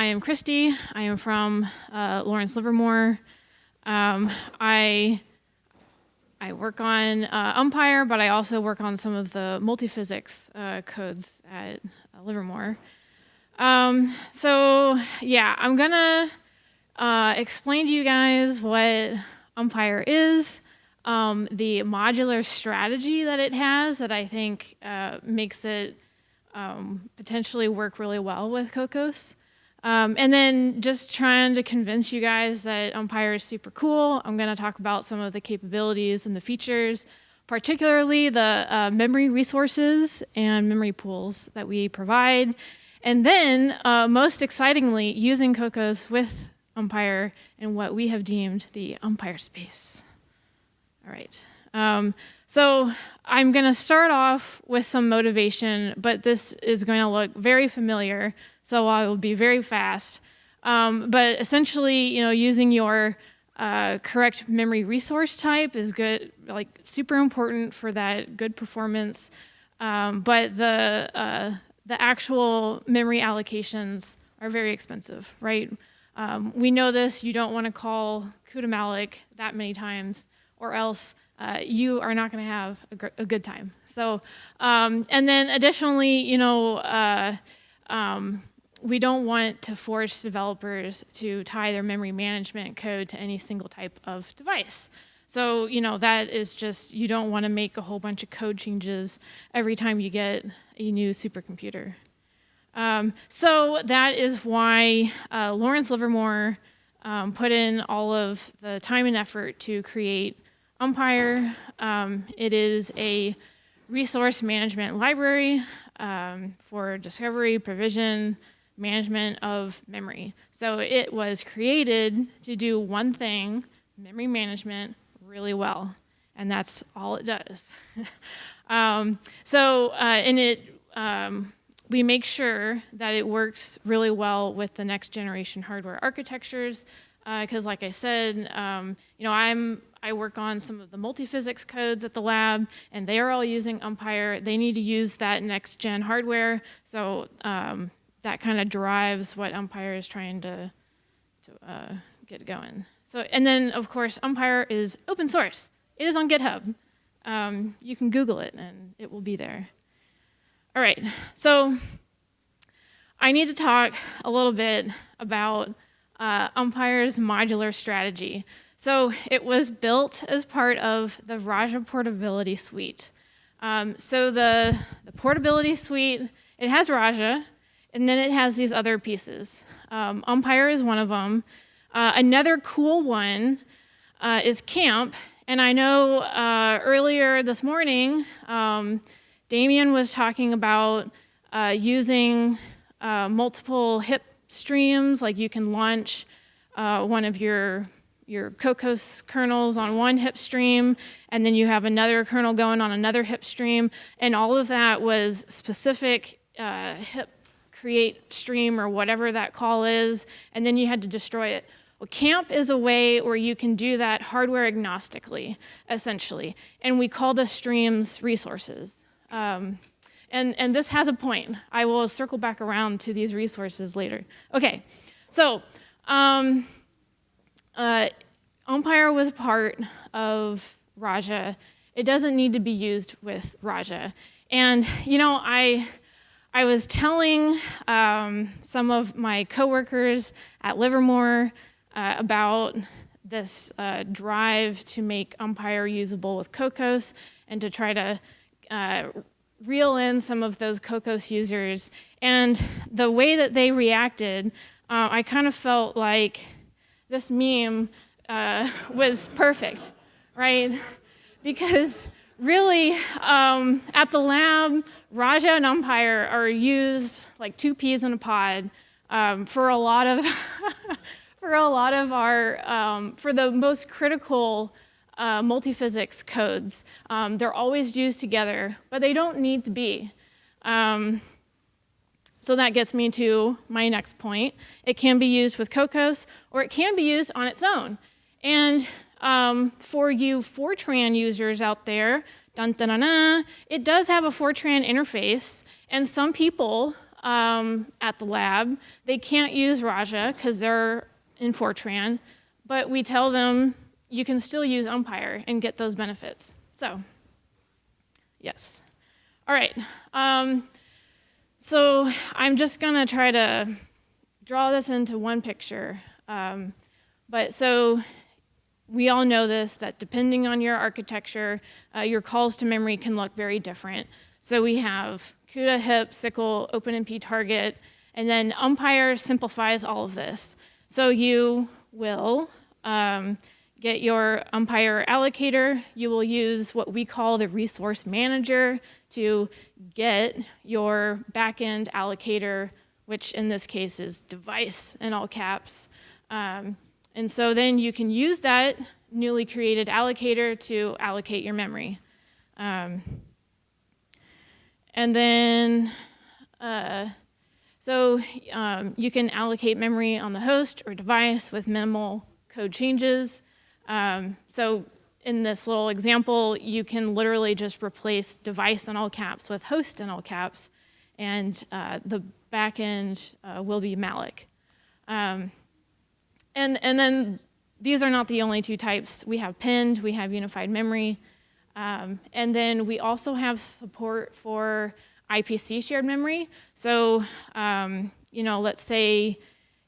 I am Kristi. I am from Lawrence Livermore. I work on Umpire, but I also work on some of the multiphysics codes at Livermore. So yeah, I'm gonna explain to you guys what Umpire is, the modular strategy that it has that I think makes it potentially work really well with Kokkos. And then just trying to convince you guys that Umpire is super cool. I'm going to talk about some of the capabilities and the features, particularly the memory resources and memory pools that we provide. And then, most excitingly, using Kokkos with Umpire in what we have deemed the Umpire space. All right. So I'm going to start off with some motivation, but this is going to look very familiar, so I will be very fast. But essentially, using your correct memory resource type is good, like super important for that good performance. But the actual memory allocations are very expensive, right? We know this. You don't want to call CUDA-malloc that many times, or else you are not going to have a good time. So, and then additionally, we don't want to force developers to tie their memory management code to any single type of device. So, that is just, you don't want to make a whole bunch of code changes every time you get a new supercomputer. So that is why Lawrence Livermore put in all of the time and effort to create Umpire. It is a resource management library for discovery, provision, management of memory. So it was created to do one thing, memory management, really well. And that's all it does. We make sure that it works really well with the next generation hardware architectures. Because like I said, I work on some of the multiphysics codes at the lab, and they are all using Umpire. They need to use that next gen hardware, so that kind of drives what Umpire is trying to get going. So, and then of course, Umpire is open source. It is on GitHub. You can Google it, and it will be there. All right, so I need to talk a little bit about Umpire's modular strategy. So it was built as part of the RAJA Portability Suite. So the Portability Suite, it has RAJA, and then it has these other pieces. Umpire is one of them. Another cool one is CAMP, and I know earlier this morning, Damien was talking about using multiple HIP streams, like you can launch one of your Kokkos kernels on one HIP stream, and then you have another kernel going on another HIP stream, and all of that was specific HIP create stream or whatever that call is, and then you had to destroy it. Well, CAMP is a way where you can do that hardware agnostically, essentially, and we call the streams resources. And this has a point. I will circle back around to these resources later. Okay, so Umpire was part of RAJA. It doesn't need to be used with RAJA. And I was telling some of my coworkers at Livermore about this drive to make Umpire usable with Kokkos and to try to reel in some of those Kokkos users. And the way that they reacted, I kind of felt like this meme was perfect, right? Because really, at the lab, RAJA and Umpire are used like two peas in a pod for a lot of for the most critical multiphysics codes. They're always used together, but they don't need to be. So that gets me to my next point. It can be used with Kokkos, or it can be used on its own. And for you Fortran users out there, dun, dun, dun, dun, it does have a Fortran interface, and some people at the lab. They can't use RAJA because they're in Fortran, but we tell them you can still use Umpire and get those benefits. So, yes. All right. So I'm just going to try to draw this into one picture. But so we all know this, that depending on your architecture, your calls to memory can look very different. So we have CUDA, HIP, SYCL, OpenMP target, and then Umpire simplifies all of this. So you will get your Umpire allocator. You will use what we call the resource manager to get your backend allocator, which in this case is device in all caps. And so then you can use that newly created allocator to allocate your memory. And then, you can allocate memory on the host or device with minimal code changes. So in this little example, you can literally just replace device in all caps with host in all caps, and the backend will be malloc. And then these are not the only two types. We have pinned, we have unified memory, and then we also have support for IPC shared memory. So, let's say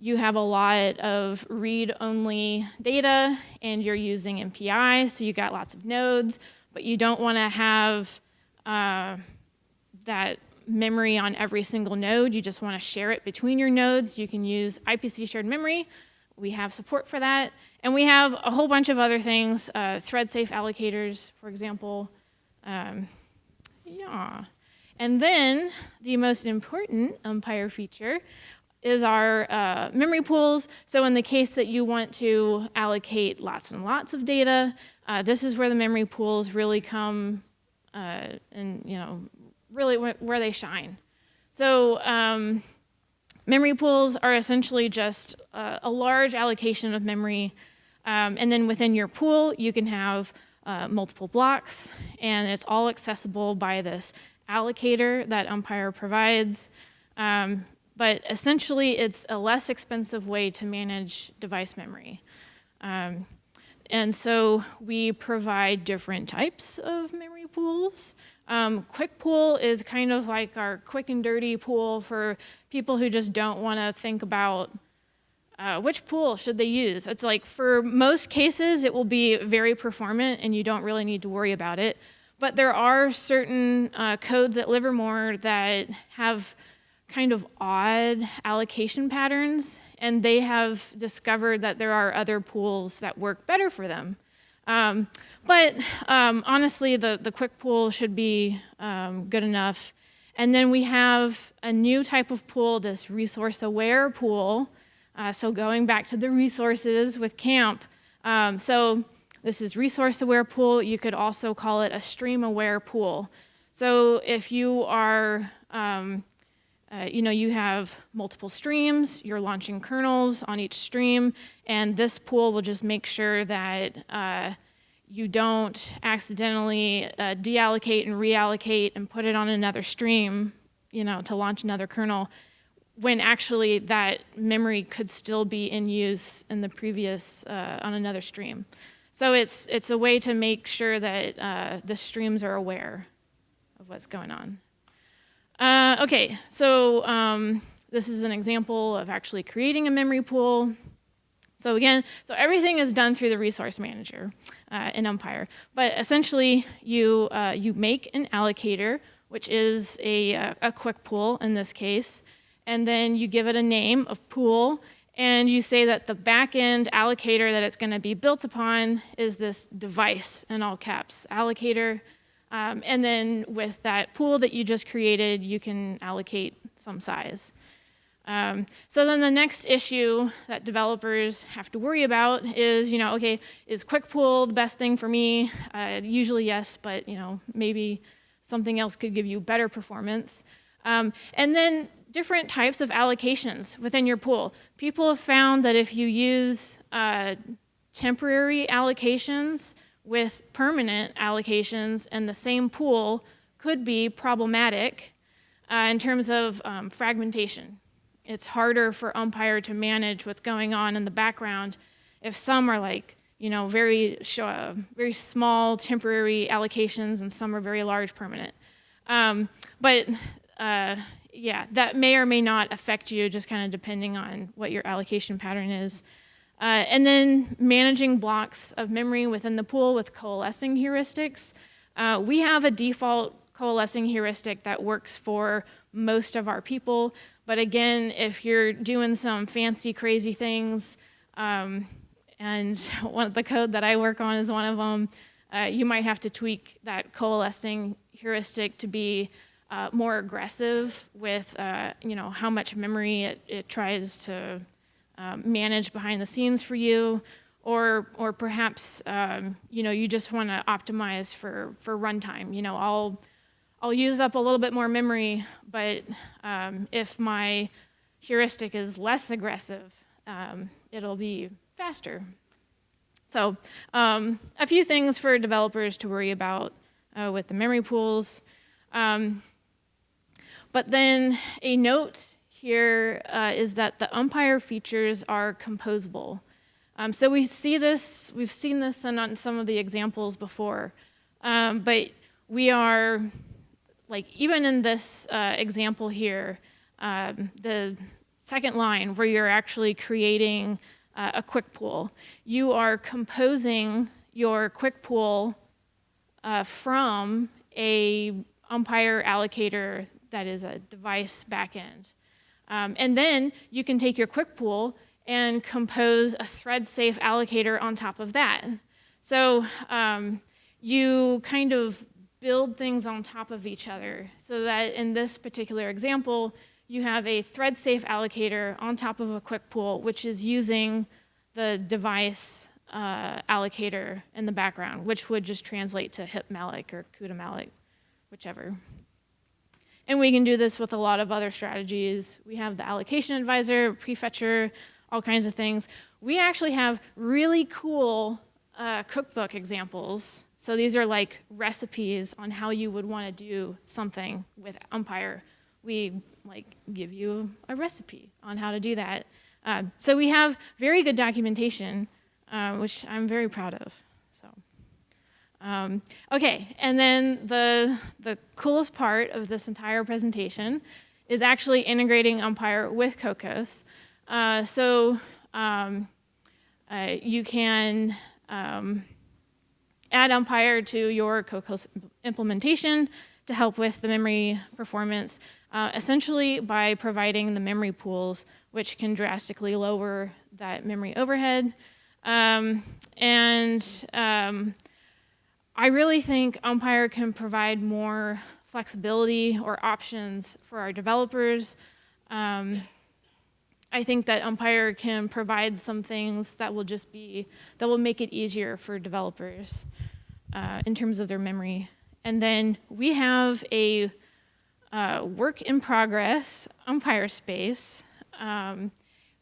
you have a lot of read-only data and you're using MPI, so you got lots of nodes, but you don't want to have that memory on every single node. You just want to share it between your nodes. You can use IPC shared memory. We have support for that. And we have a whole bunch of other things, thread-safe allocators, for example. Yeah. And then the most important Umpire feature is our memory pools. So in the case that you want to allocate lots and lots of data, this is where the memory pools really come and, really where they shine. So memory pools are essentially just a large allocation of memory. And then within your pool, you can have multiple blocks, and it's all accessible by this allocator that Umpire provides. But essentially, it's a less expensive way to manage device memory. And so we provide different types of memory pools. Quick pool is kind of like our quick and dirty pool for people who just don't want to think about which pool should they use. It's like for most cases, it will be very performant and you don't really need to worry about it. But there are certain codes at Livermore that have kind of odd allocation patterns, and they have discovered that there are other pools that work better for them. But honestly, the quick pool should be good enough. And then we have a new type of pool, this resource-aware pool. So going back to the resources with CAMP. So this is resource-aware pool. You could also call it a stream-aware pool. So if you are, you have multiple streams, you're launching kernels on each stream, and this pool will just make sure that you don't accidentally deallocate and reallocate and put it on another stream, to launch another kernel, when actually that memory could still be in use in the previous, on another stream. So it's a way to make sure that the streams are aware of what's going on. Okay, so this is an example of actually creating a memory pool. So again, everything is done through the resource manager in Umpire. But essentially, you make an allocator, which is a quick pool in this case, and then you give it a name of pool, and you say that the back-end allocator that it's going to be built upon is this device, in all caps, allocator. And then with that pool that you just created, you can allocate some size. So then the next issue that developers have to worry about is, okay, is quick pool the best thing for me? Usually yes, but maybe something else could give you better performance. And then different types of allocations within your pool. People have found that if you use temporary allocations with permanent allocations in the same pool could be problematic. in terms of fragmentation. It's harder for Umpire to manage what's going on in the background if some are like, very small temporary allocations and some are very large permanent. Yeah, that may or may not affect you, just kind of depending on what your allocation pattern is. And then managing blocks of memory within the pool with coalescing heuristics. We have a default coalescing heuristic that works for most of our people. But again, if you're doing some fancy, crazy things, and the code that I work on is one of them, you might have to tweak that coalescing heuristic to be more aggressive with how much memory it tries to manage behind the scenes for you, or perhaps you just want to optimize for runtime. I'll use up a little bit more memory, but if my heuristic is less aggressive, it'll be faster. So a few things for developers to worry about with the memory pools. But then a note here is that the Umpire features are composable. So we've seen this on some of the examples before, but we are, even in this example here, the second line where you're actually creating a quick pool, you are composing your quick pool from a Umpire allocator that is a device backend. And then you can take your quick pool and compose a thread-safe allocator on top of that. So you kind of build things on top of each other so that in this particular example, you have a thread-safe allocator on top of a quick pool, which is using the device allocator in the background, which would just translate to hip malloc or CUDA malloc, whichever. And we can do this with a lot of other strategies. We have the allocation advisor, prefetcher, all kinds of things. We actually have really cool cookbook examples. So these are like recipes on how you would want to do something with Umpire. We give you a recipe on how to do that. So we have very good documentation, which I'm very proud of. Okay, and then the coolest part of this entire presentation is actually integrating Umpire with Kokkos. You can add Umpire to your Kokkos implementation to help with the memory performance, essentially by providing the memory pools, which can drastically lower that memory overhead. I really think Umpire can provide more flexibility or options for our developers. I think that Umpire can provide some things that will make it easier for developers in terms of their memory. And then we have a work in progress Umpire space.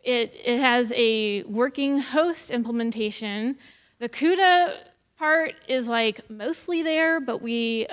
It has a working host implementation. The CUDA part is mostly there, but we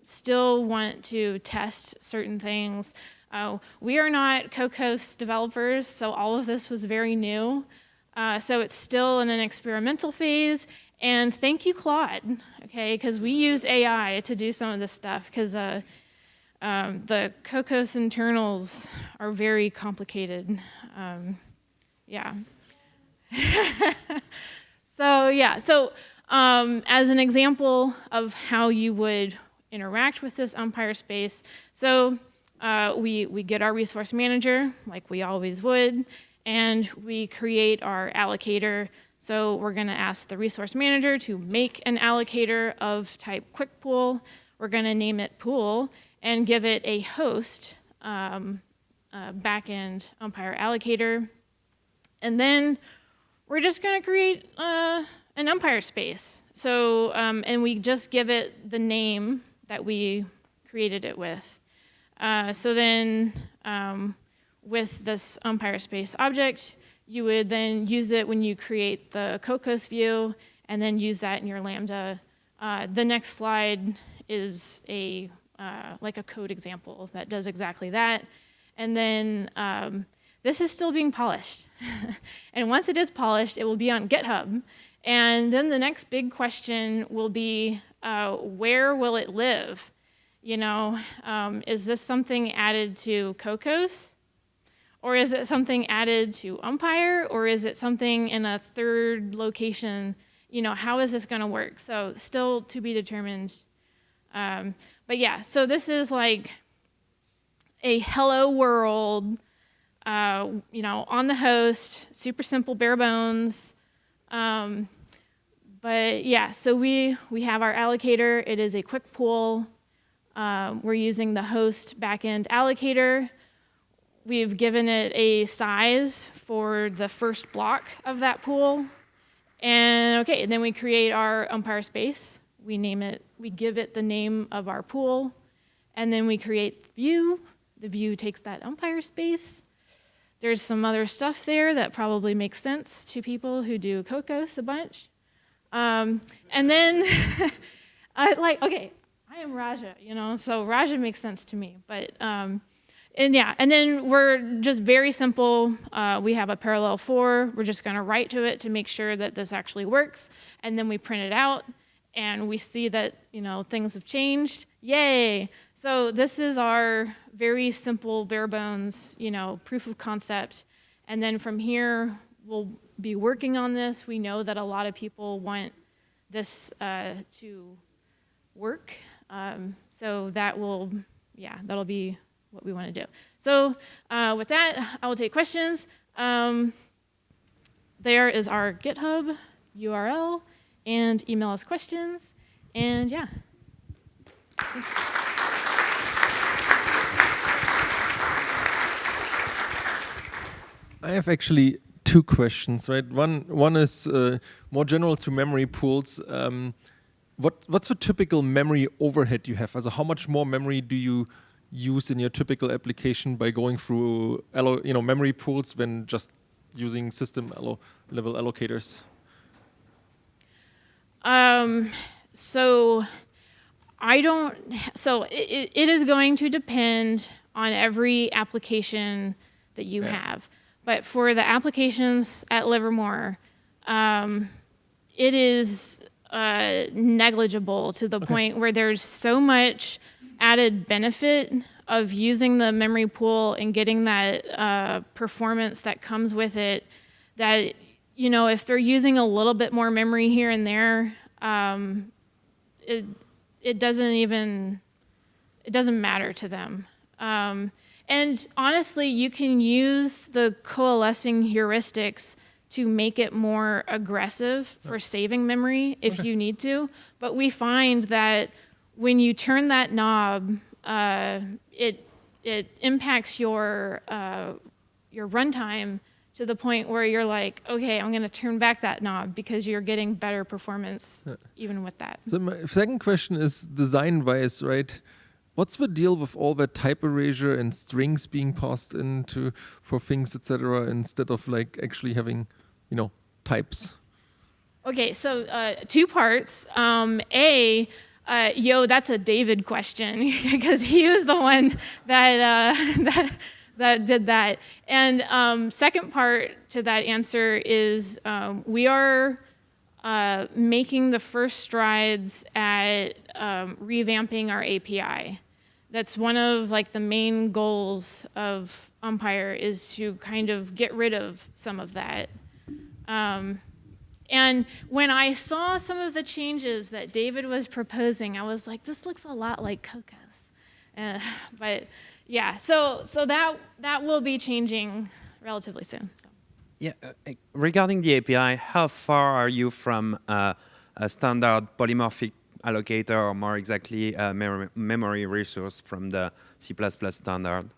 still want to test certain things. We are not Kokkos developers, so all of this was very new. So it's still in an experimental phase. And thank you, Claude, okay, because we used AI to do some of this stuff, because the Kokkos internals are very complicated. Yeah. So as an example of how you would interact with this Umpire space, so we get our resource manager, like we always would, and we create our allocator. So we're going to ask the resource manager to make an allocator of type quick pool. We're going to name it pool and give it a host backend Umpire allocator. And then we're just going to create an Umpire space. So, and we just give it the name that we created it with. So then with this Umpire space object, you would then use it when you create the Kokkos view, and then use that in your Lambda. The next slide is a like a code example that does exactly that. And then this is still being polished. And once it is polished, it will be on GitHub. And then the next big question will be, where will it live? You know, is this something added to Kokkos? Or is it something added to Umpire? Or is it something in a third location? You know, how is this going to work? So still to be determined. But yeah, so this is like a hello world, you know, on the host, super simple, bare bones. But yeah, so we have our allocator. It is a quick pool. We're using the host backend allocator. We've given it a size for the first block of that pool. And okay, then we create our Umpire space. We name it, we give it the name of our pool. And then we create the view. The view takes that Umpire space. There's some other stuff there that probably makes sense to people who do Kokkos a bunch. And then, okay, I am RAJA, you know, so RAJA makes sense to me. But, and yeah, and then we're just very simple. We have a parallel 4. We're just going to write to it to make sure that this actually works. And then we print it out, and we see that, you know, things have changed. Yay! So this is our very simple, bare bones, you know, proof of concept. And then from here, we'll be working on this. We know that a lot of people want this to work. So that will, yeah, that'll be what we want to do. So with that, I will take questions. There is our GitHub URL, and email us questions. And yeah. I have actually 2 questions, right? One is more general to memory pools. What's the typical memory overhead you have? Also, how much more memory do you use in your typical application by going through memory pools than just using system level allocators? So it is going to depend on every application that you have. But for the applications at Livermore, it is negligible to the point where there's so much added benefit of using the memory pool and getting that performance that comes with it, that, you know, if they're using a little bit more memory here and there, it doesn't matter to them. And honestly, you can use the coalescing heuristics to make it more aggressive for saving memory if you need to. But we find that when you turn that knob, it impacts your runtime to the point where you're like, okay, I'm going to turn back that knob because you're getting better performance even with that. So my second question is design-wise, right? What's the deal with all that type erasure and strings being passed into for things, etc., instead of like actually having, you know, types? Okay, so 2 parts. That's a David question because he was the one that that did that. And second part to that answer is we are making the first strides at revamping our API. That's one of like the main goals of Umpire, is to kind of get rid of some of that. And when I saw some of the changes that David was proposing, I was like, this looks a lot like Kokkos. But yeah, so that will be changing relatively soon. So. Yeah, regarding the API, how far are you from a standard polymorphic allocator, or more exactly a memory resource from the C++ standard?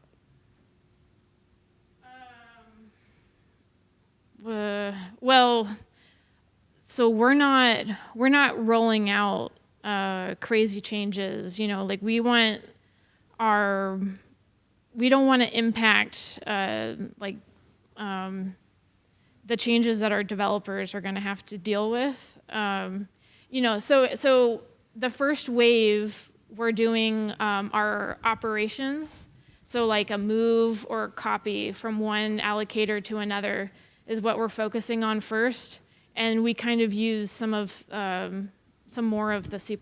Well, so we're not rolling out crazy changes. You know, like we don't want to impact the changes that our developers are going to have to deal with. You know, so the first wave we're doing our operations. So like a move or copy from one allocator to another is what we're focusing on first. And we kind of use some more of the C++.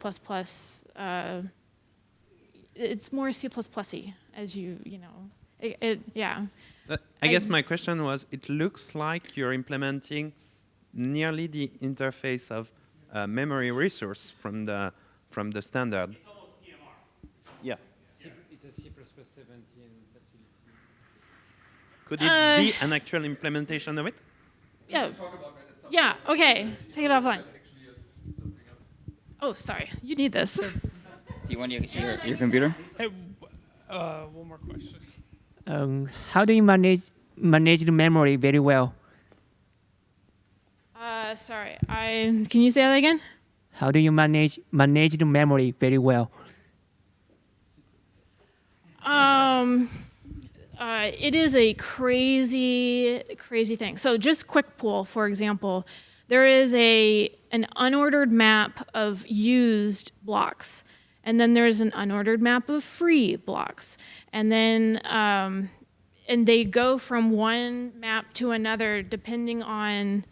It's more C++y, as you know. Yeah. I guess my question was, it looks like you're implementing nearly the interface of memory resource from the standard. It's almost PMR. Yeah. It's a C++ 17 facility. Could it be an actual implementation of it? Yeah. Yeah, okay. Take it offline. Oh, sorry. You need this. Do you want your computer? Hey, one more question. How do you manage the memory very well? Sorry. Can you say that again? How do you manage the memory very well? It is a crazy thing. So just quick pool, for example, there is an unordered map of used blocks, and then there's an unordered map of free blocks, and then and they go from one map to another depending on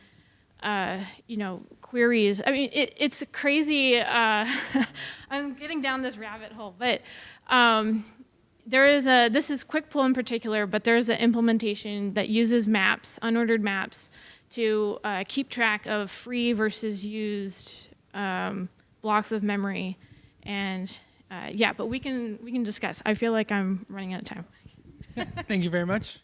queries. I mean, it's crazy. I'm getting down this rabbit hole, but. This is quick pull in particular, but there's an implementation that uses maps, unordered maps, to keep track of free versus used blocks of memory. And yeah, but we can discuss. I feel like I'm running out of time. Thank you very much.